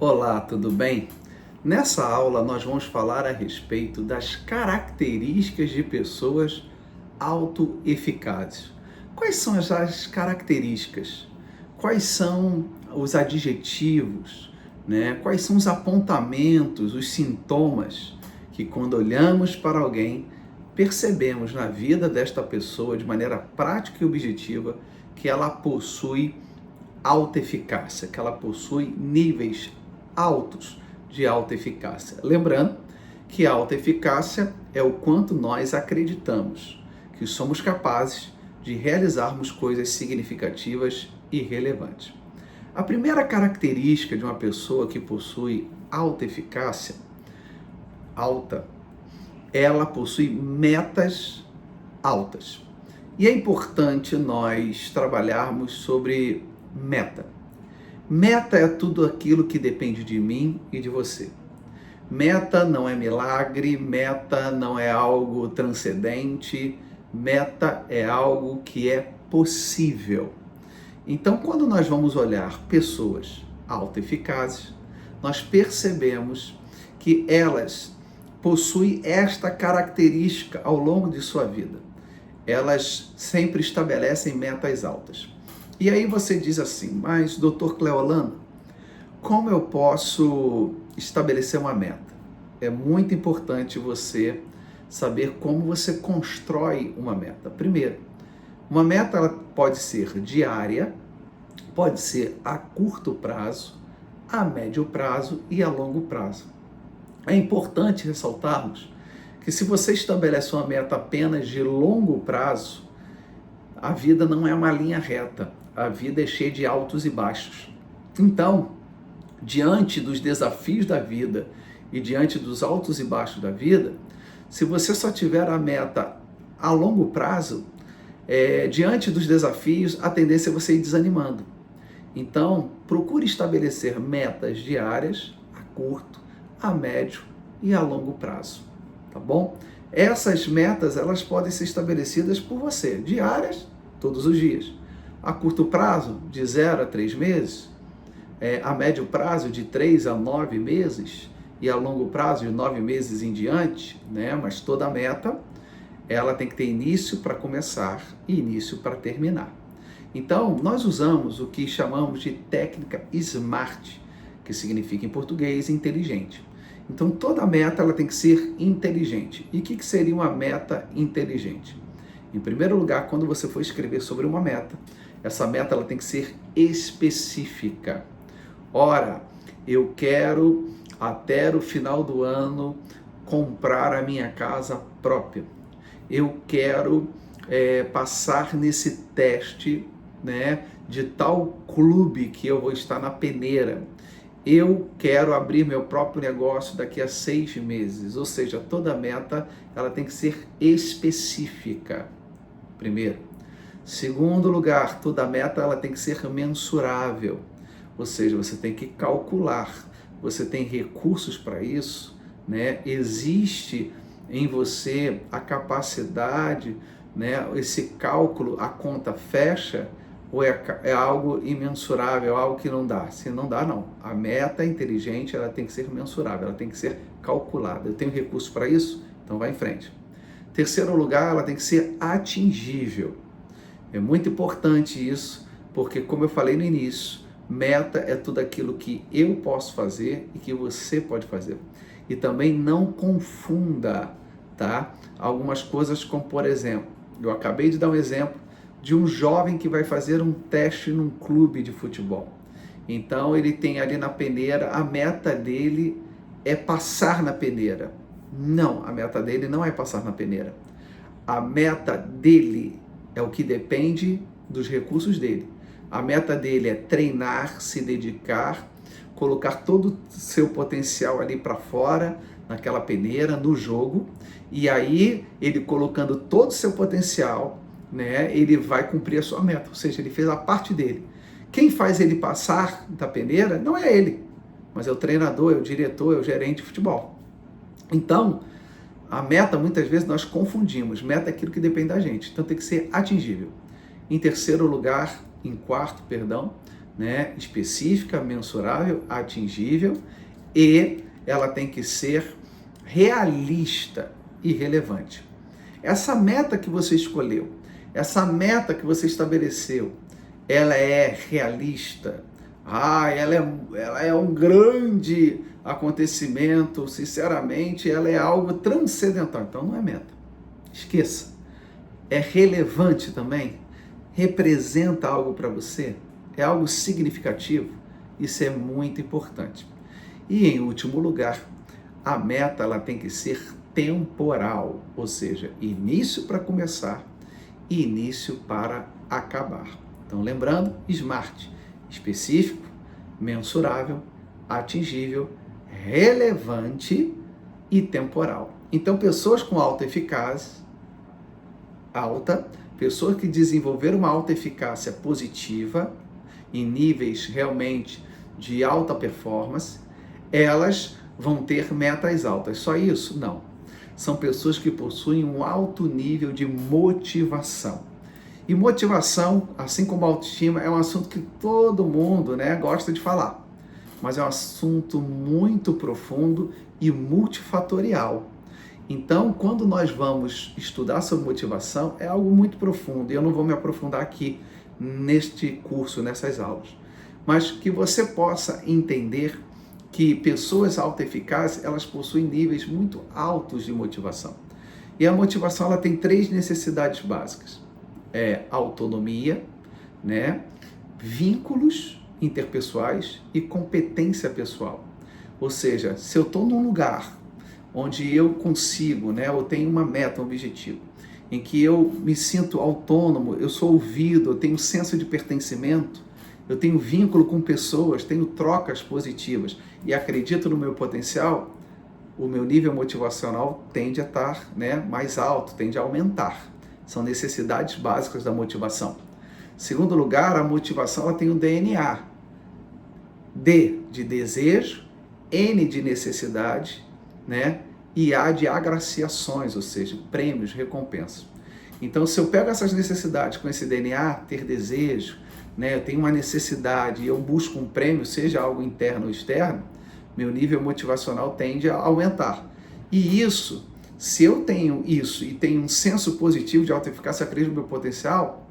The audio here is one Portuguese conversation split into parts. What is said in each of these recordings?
Olá, tudo bem? Nessa aula nós vamos falar a respeito das características de pessoas autoeficazes. Quais são as características? Quais são os adjetivos, né? Quais são os apontamentos, os sintomas que quando olhamos para alguém percebemos na vida desta pessoa de maneira prática e objetiva que ela possui alta eficácia, que ela possui níveis altos de alta eficácia. Lembrando que a alta eficácia é o quanto nós acreditamos que somos capazes de realizarmos coisas significativas e relevantes. A primeira característica de uma pessoa que possui alta eficácia, ela possui metas altas. E é importante nós trabalharmos sobre meta. Meta é tudo aquilo que depende de mim e de você. Meta não é milagre, meta não é algo transcendente, meta é algo que é possível. Então, quando nós vamos olhar pessoas autoeficazes, nós percebemos que elas possuem esta característica ao longo de sua vida. Elas sempre estabelecem metas altas. E aí você diz assim, mas Dr. Cleolano, como eu posso estabelecer uma meta? É muito importante você saber como você constrói uma meta. Primeiro, uma meta ela pode ser diária, pode ser a curto prazo, a médio prazo e a longo prazo. É importante ressaltarmos que se você estabelece uma meta apenas de longo prazo, a vida não é uma linha reta. A vida é cheia de altos e baixos. Então, diante dos desafios da vida e diante dos altos e baixos da vida, se você só tiver a meta a longo prazo, diante dos desafios, a tendência é você ir desanimando. Então, procure estabelecer metas diárias, a curto, a médio e a longo prazo, tá bom? Essas metas, elas podem ser estabelecidas por você, diárias, todos os dias. A curto prazo, de 0 a 3 meses, a médio prazo, de 3 a 9 meses, e a longo prazo, de 9 meses em diante, né? Mas toda meta, ela tem que ter início para começar e início para terminar. Então, nós usamos o que chamamos de técnica SMART, que significa em português inteligente. Então, toda meta ela tem que ser inteligente. E o que seria uma meta inteligente? Em primeiro lugar, quando você for escrever sobre uma meta, essa meta ela tem que ser específica. Ora, eu quero até o final do ano comprar a minha casa própria. Eu quero passar nesse teste, né, de tal clube que eu vou estar na peneira. Eu quero abrir meu próprio negócio daqui a 6 meses. Ou seja, toda meta ela tem que ser específica. Primeiro. Segundo lugar, toda meta ela tem que ser mensurável, ou seja, você tem que calcular, você tem recursos para isso, né? Existe em você a capacidade, né? Esse cálculo, a conta fecha ou é algo imensurável, algo que não dá? Se não dá, não. A meta inteligente ela tem que ser mensurável, ela tem que ser calculada. Eu tenho recursos para isso? Então vai em frente. Terceiro lugar, ela tem que ser atingível. É muito importante isso, porque como eu falei no início, meta é tudo aquilo que eu posso fazer e que você pode fazer. E também não confunda, tá? Algumas coisas como, por exemplo, eu acabei de dar um exemplo de um jovem que vai fazer um teste num clube de futebol. Então ele tem ali na peneira, a meta dele é passar na peneira. Não, a meta dele não é passar na peneira. A meta dele é o que depende dos recursos dele. A meta dele é treinar, se dedicar, colocar todo o seu potencial ali para fora, naquela peneira, no jogo, e aí ele colocando todo o seu potencial, né, ele vai cumprir a sua meta, ou seja, ele fez a parte dele. Quem faz ele passar da peneira não é ele, mas é o treinador, é o diretor, é o gerente de futebol. Então, a meta, muitas vezes, nós confundimos. Meta é aquilo que depende da gente. Então, tem que ser atingível. Em quarto, né, específica, mensurável, atingível, e ela tem que ser realista e relevante. Essa meta que você escolheu, essa meta que você estabeleceu, ela é realista? Ela é um grande acontecimento, sinceramente, ela é algo transcendental. Então não é meta. Esqueça. É relevante também? Representa algo para você? É algo significativo? Isso é muito importante. E em último lugar, a meta ela tem que ser temporal, ou seja, início para começar e início para acabar. Então, lembrando, SMART, específico, mensurável, atingível, relevante e temporal. Então, pessoas com pessoas que desenvolveram uma alta eficácia positiva, em níveis realmente de alta performance, elas vão ter metas altas. Só isso? Não. São pessoas que possuem um alto nível de motivação. E motivação, assim como autoestima, é um assunto que todo mundo, né, gosta de falar. Mas é um assunto muito profundo e multifatorial. Então, quando nós vamos estudar sobre motivação, é algo muito profundo. E eu não vou me aprofundar aqui neste curso, nessas aulas. Mas que você possa entender que pessoas autoeficazes, elas possuem níveis muito altos de motivação. E a motivação, ela tem 3 necessidades básicas. Autonomia, né? Vínculos interpessoais e competência pessoal. Ou seja, se eu estou num lugar onde eu consigo, né? Eu tenho uma meta, um objetivo, em que eu me sinto autônomo, eu sou ouvido, eu tenho senso de pertencimento, eu tenho vínculo com pessoas, tenho trocas positivas e acredito no meu potencial, o meu nível motivacional tende a estar, né, mais alto, tende a aumentar. São necessidades básicas da motivação. Segundo lugar, a motivação ela tem um DNA. D de desejo, N de necessidade, né? E A de agraciações, ou seja, prêmios, recompensas. Então, se eu pego essas necessidades com esse DNA, ter desejo, né? Eu tenho uma necessidade e eu busco um prêmio, seja algo interno ou externo, meu nível motivacional tende a aumentar. E isso, se eu tenho isso e tenho um senso positivo de autoeficácia, acredito no meu potencial,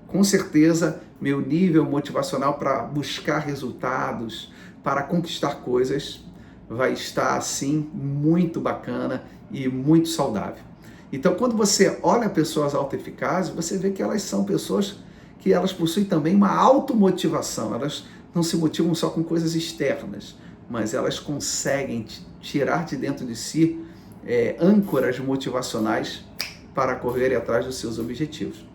com certeza meu nível motivacional para buscar resultados, para conquistar coisas, vai estar assim muito bacana e muito saudável. Então, quando você olha pessoas autoeficazes, você vê que elas são pessoas que elas possuem também uma automotivação. Elas não se motivam só com coisas externas, mas elas conseguem tirar de dentro de si âncoras motivacionais para correr atrás dos seus objetivos.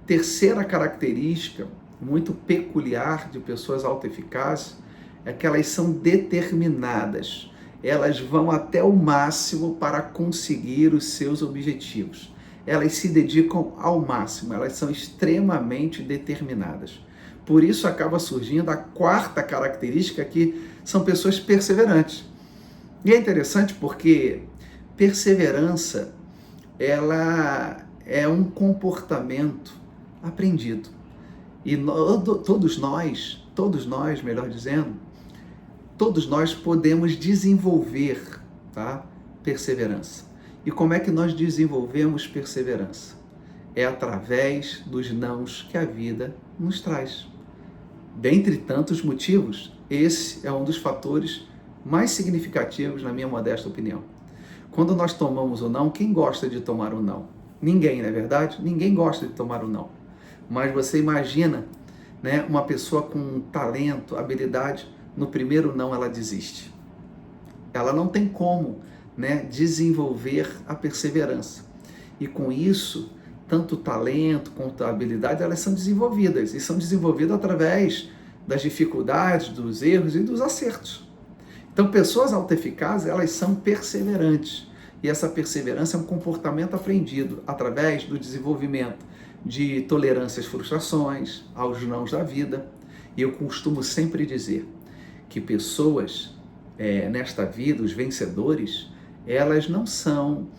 Terceira característica muito peculiar de pessoas autoeficazes é que elas são determinadas. Elas vão até o máximo para conseguir os seus objetivos. Elas se dedicam ao máximo, elas são extremamente determinadas. Por isso acaba surgindo a quarta característica, que são pessoas perseverantes. E é interessante porque perseverança, ela é um comportamento aprendido. E todos nós, melhor dizendo, todos nós podemos desenvolver, tá, perseverança. E como é que nós desenvolvemos perseverança? É através dos nãos que a vida nos traz. Dentre tantos motivos, esse é um dos fatores mais significativos, na minha modesta opinião. Quando nós tomamos o não, quem gosta de tomar o não? Ninguém, não é verdade? Ninguém gosta de tomar o não. Mas você imagina, né, uma pessoa com talento, habilidade, no primeiro não ela desiste. Ela não tem como, né, desenvolver a perseverança. E com isso, tanto o talento quanto a habilidade, elas são desenvolvidas. E são desenvolvidas através das dificuldades, dos erros e dos acertos. Então, pessoas autoeficazes, elas são perseverantes. E essa perseverança é um comportamento aprendido através do desenvolvimento de tolerância às frustrações, aos nãos da vida. E eu costumo sempre dizer que pessoas nesta vida, os vencedores, elas não são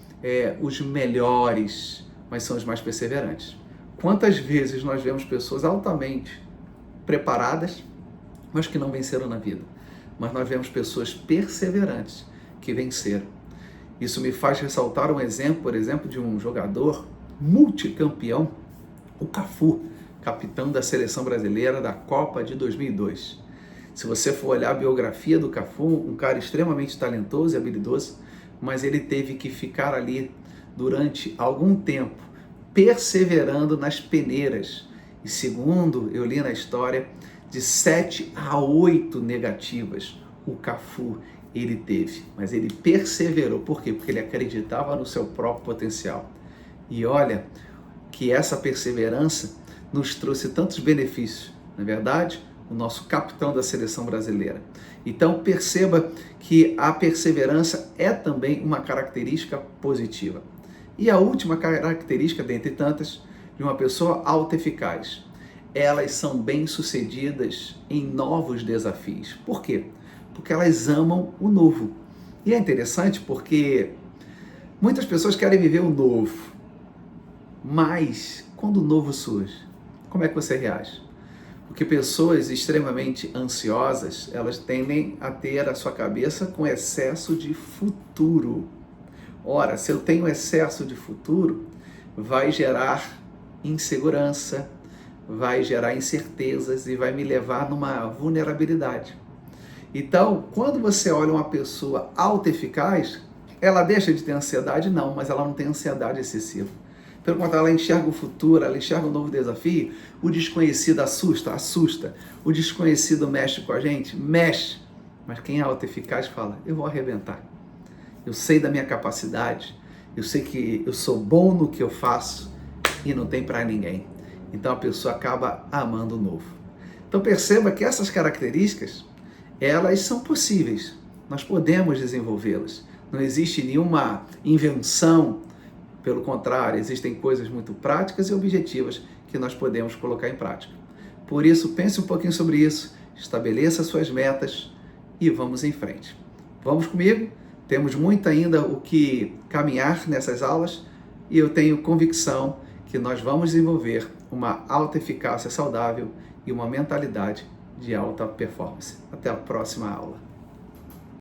os melhores, mas são os mais perseverantes. Quantas vezes nós vemos pessoas altamente preparadas, mas que não venceram na vida. Mas nós vemos pessoas perseverantes que venceram. Isso me faz ressaltar um exemplo, por exemplo, de um jogador multicampeão, o Cafu, capitão da seleção brasileira da Copa de 2002. Se você for olhar a biografia do Cafu, um cara extremamente talentoso e habilidoso, mas ele teve que ficar ali durante algum tempo, perseverando nas peneiras. E segundo eu li na história, de 7 a 8 negativas o Cafu ele teve, mas ele perseverou. Por quê? Porque ele acreditava no seu próprio potencial. E olha que essa perseverança nos trouxe tantos benefícios, não é verdade? O nosso capitão da seleção brasileira. Então perceba que a perseverança é também uma característica positiva. E a última característica, dentre tantas, de uma pessoa autoeficaz. Elas são bem-sucedidas em novos desafios. Por quê? Porque elas amam o novo. E é interessante porque muitas pessoas querem viver o novo, mas quando o novo surge, como é que você reage? Porque pessoas extremamente ansiosas, elas tendem a ter a sua cabeça com excesso de futuro. Ora, se eu tenho excesso de futuro, vai gerar insegurança, vai gerar incertezas e vai me levar numa vulnerabilidade. Então, quando você olha uma pessoa autoeficaz, ela deixa de ter ansiedade? Não, mas ela não tem ansiedade excessiva. Pelo contrário, ela enxerga o futuro, ela enxerga um novo desafio. O desconhecido assusta, assusta. O desconhecido mexe com a gente, mexe. Mas quem é autoeficaz fala, eu vou arrebentar. Eu sei da minha capacidade, eu sei que eu sou bom no que eu faço e não tem para ninguém. Então a pessoa acaba amando o novo. Então perceba que essas características, elas são possíveis. Nós podemos desenvolvê-las. Não existe nenhuma invenção. Pelo contrário, existem coisas muito práticas e objetivas que nós podemos colocar em prática. Por isso, pense um pouquinho sobre isso, estabeleça suas metas e vamos em frente. Vamos comigo? Temos muito ainda o que caminhar nessas aulas e eu tenho convicção que nós vamos desenvolver uma alta eficácia saudável e uma mentalidade de alta performance. Até a próxima aula.